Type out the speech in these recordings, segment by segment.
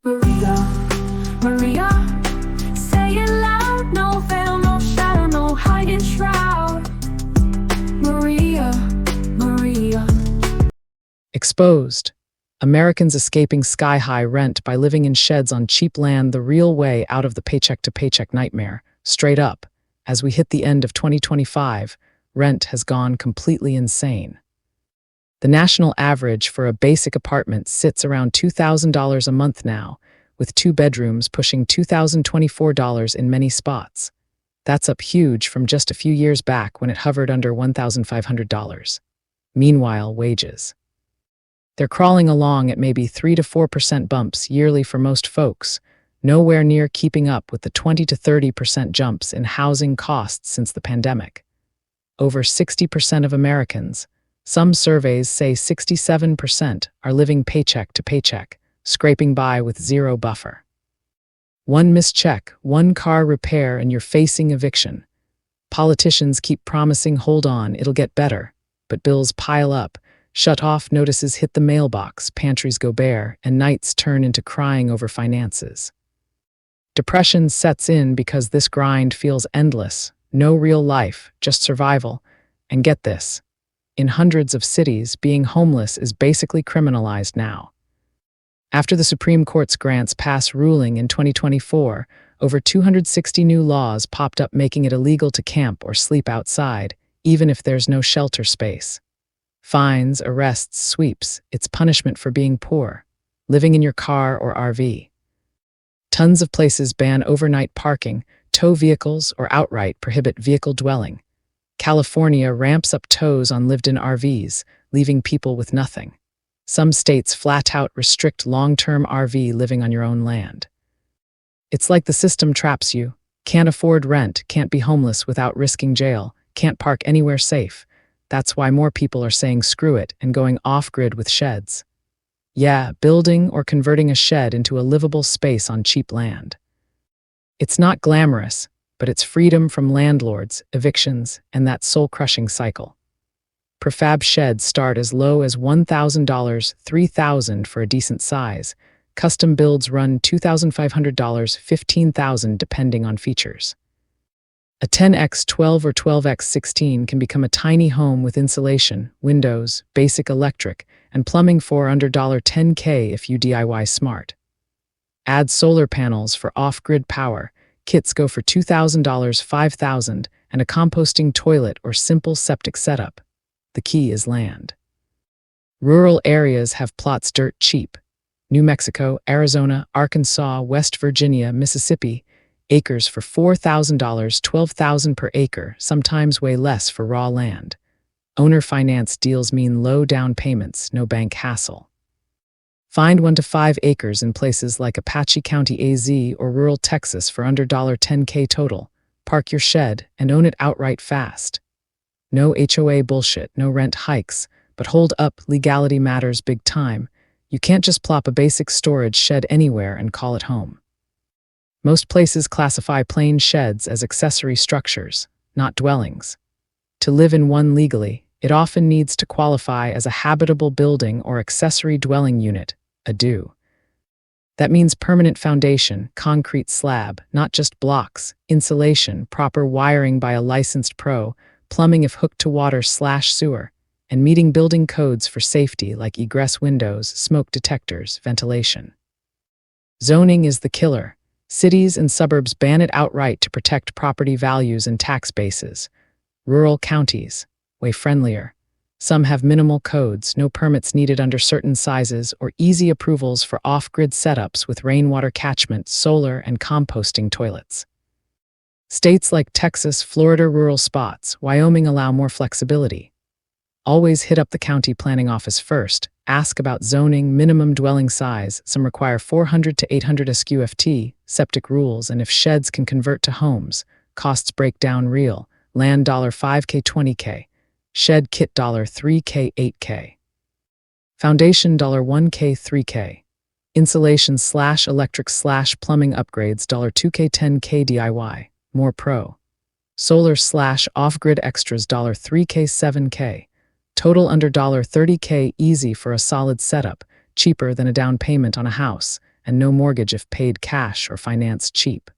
Maria, Maria, say it loud, no veil, no shadow, no hiding shroud. Maria, Maria. Exposed. Americans escaping sky-high rent by living in sheds on cheap land, the real way out of the paycheck-to-paycheck nightmare. Straight up, as we hit the end of 2025, rent has gone completely insane. The national average for a basic apartment sits around $2,000 a month now, with 2 bedrooms pushing $2,024 in many spots. That's up huge from just a few years back when it hovered under $1,500. Meanwhile, wages. They're crawling along at maybe 3 to 4% bumps yearly for most folks, nowhere near keeping up with the 20 to 30% jumps in housing costs since the pandemic. Over 60% of Americans, some surveys say 67%, are living paycheck to paycheck, scraping by with zero buffer. One missed check, one car repair, and you're facing eviction. Politicians keep promising, hold on, it'll get better, but bills pile up. Shut-off notices hit the mailbox, pantries go bare, and nights turn into crying over finances. Depression sets in because this grind feels endless, no real life, just survival. And get this, in hundreds of cities, being homeless is basically criminalized now. After the Supreme Court's grants pass ruling in 2024, over 260 new laws popped up making it illegal to camp or sleep outside, even if there's no shelter space. Fines, arrests, sweeps, it's punishment for being poor, living in your car or RV. Tons of places ban overnight parking, tow vehicles, or outright prohibit vehicle dwelling. California ramps up tows on lived-in RVs, leaving people with nothing. Some states flat-out restrict long-term RV living on your own land. It's like the system traps you. Can't afford rent, can't be homeless without risking jail, can't park anywhere safe. That's why more people are saying screw it and going off-grid with sheds. Yeah, building or converting a shed into a livable space on cheap land. It's not glamorous, but it's freedom from landlords, evictions, and that soul-crushing cycle. Prefab sheds start as low as $1,000, $3,000 for a decent size. Custom builds run $2,500, $15,000 depending on features. A 10x12 or 12x16 can become a tiny home with insulation, windows, basic electric, and plumbing for under $10K if you DIY smart. Add solar panels for off-grid power. Kits go for $2,000, $5,000, and a composting toilet or simple septic setup. The key is land. Rural areas have plots dirt cheap. New Mexico, Arizona, Arkansas, West Virginia, Mississippi, acres for $4,000, $12,000 per acre, sometimes way less for raw land. Owner finance deals mean low down payments, no bank hassle. Find 1 to 5 acres in places like Apache County, AZ, or rural Texas for under $10K total. Park your shed and own it outright fast. No HOA bullshit, no rent hikes, but hold up, legality matters big time. You can't just plop a basic storage shed anywhere and call it home. Most places classify plain sheds as accessory structures, not dwellings. To live in one legally, it often needs to qualify as a habitable building or accessory dwelling unit, a DU. That means permanent foundation, concrete slab, not just blocks, insulation, proper wiring by a licensed pro, plumbing if hooked to water/sewer, and meeting building codes for safety like egress windows, smoke detectors, ventilation. Zoning is the killer. Cities and suburbs ban it outright to protect property values and tax bases. Rural counties, way friendlier. Some have minimal codes, no permits needed under certain sizes, or easy approvals for off-grid setups with rainwater catchment, solar, and composting toilets. States like Texas, Florida, rural spots, Wyoming allow more flexibility. Always hit up the county planning office first. Ask about zoning, minimum dwelling size. Some require 400 to 800 SQFT, septic rules, and if sheds can convert to homes, costs break down real. Land $5K, $20K. Shed kit $3K, $8K. Foundation $1K, $3K. Insulation/electric/plumbing upgrades $2K, $10K DIY. More pro. Solar/off-grid extras $3K, $7K. Total under $30K, easy for a solid setup, cheaper than a down payment on a house, and no mortgage if paid cash or financed cheap.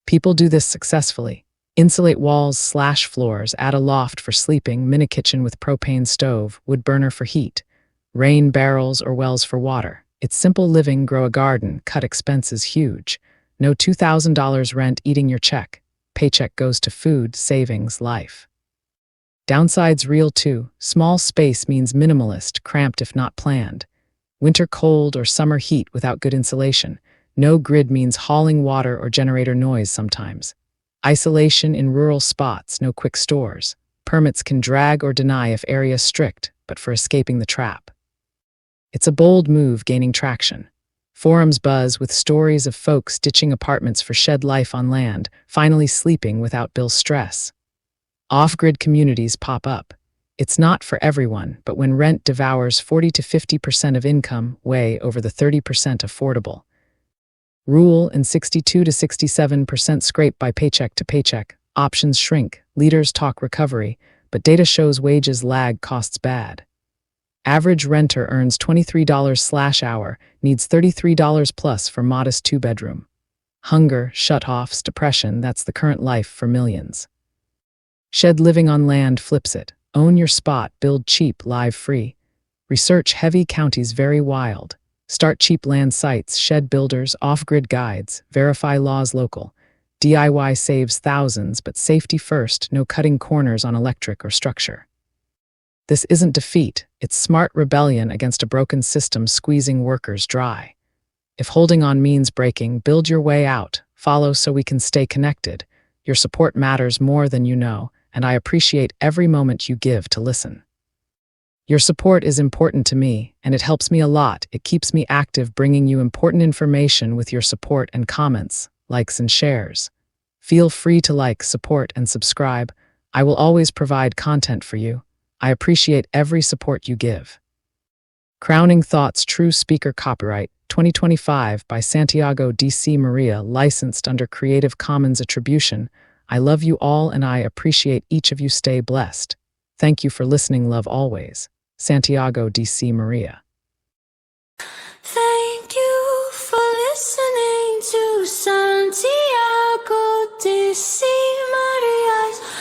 People do this successfully. Insulate walls, slash floors, add a loft for sleeping, mini kitchen with propane stove, wood burner for heat, rain barrels or wells for water. It's simple living, grow a garden, cut expenses huge. No $2,000 rent eating your check. Paycheck goes to food, savings, life. Downsides real too. Small space means minimalist, cramped if not planned. Winter cold or summer heat without good insulation. No grid means hauling water or generator noise sometimes. Isolation in rural spots, no quick stores. Permits can drag or deny if area strict, but for escaping the trap. It's a bold move gaining traction. Forums buzz with stories of folks ditching apartments for shed life on land, finally sleeping without bill stress. Off-grid communities pop up. It's not for everyone, but when rent devours 40 to 50% of income, way over the 30% affordable. Rural and 62 to 67% scrape by paycheck to paycheck. Options shrink. Leaders talk recovery, but data shows wages lag costs bad. Average renter earns $23/hour, needs $33 plus for modest two-bedroom. Hunger, shutoffs, depression, that's the current life for millions. Shed living on land flips it. Own your spot, build cheap, live free. Research heavy counties very wild. Start cheap land sites, shed builders, off-grid guides, verify laws local. DIY saves thousands, but safety first, no cutting corners on electric or structure. This isn't defeat, it's smart rebellion against a broken system squeezing workers dry. If holding on means breaking, build your way out, follow so we can stay connected. Your support matters more than you know, and I appreciate every moment you give to listen. Your support is important to me, and it helps me a lot. It keeps me active, bringing you important information with your support and comments, likes and shares. Feel free to like, support, and subscribe. I will always provide content for you. I appreciate every support you give. Crowning Thoughts True Speaker Copyright 2025 by Santiago D.C. Maria, licensed under Creative Commons Attribution. I love you all and I appreciate each of you. Stay blessed. Thank you for listening. Love always. Santiago D.C. Maria.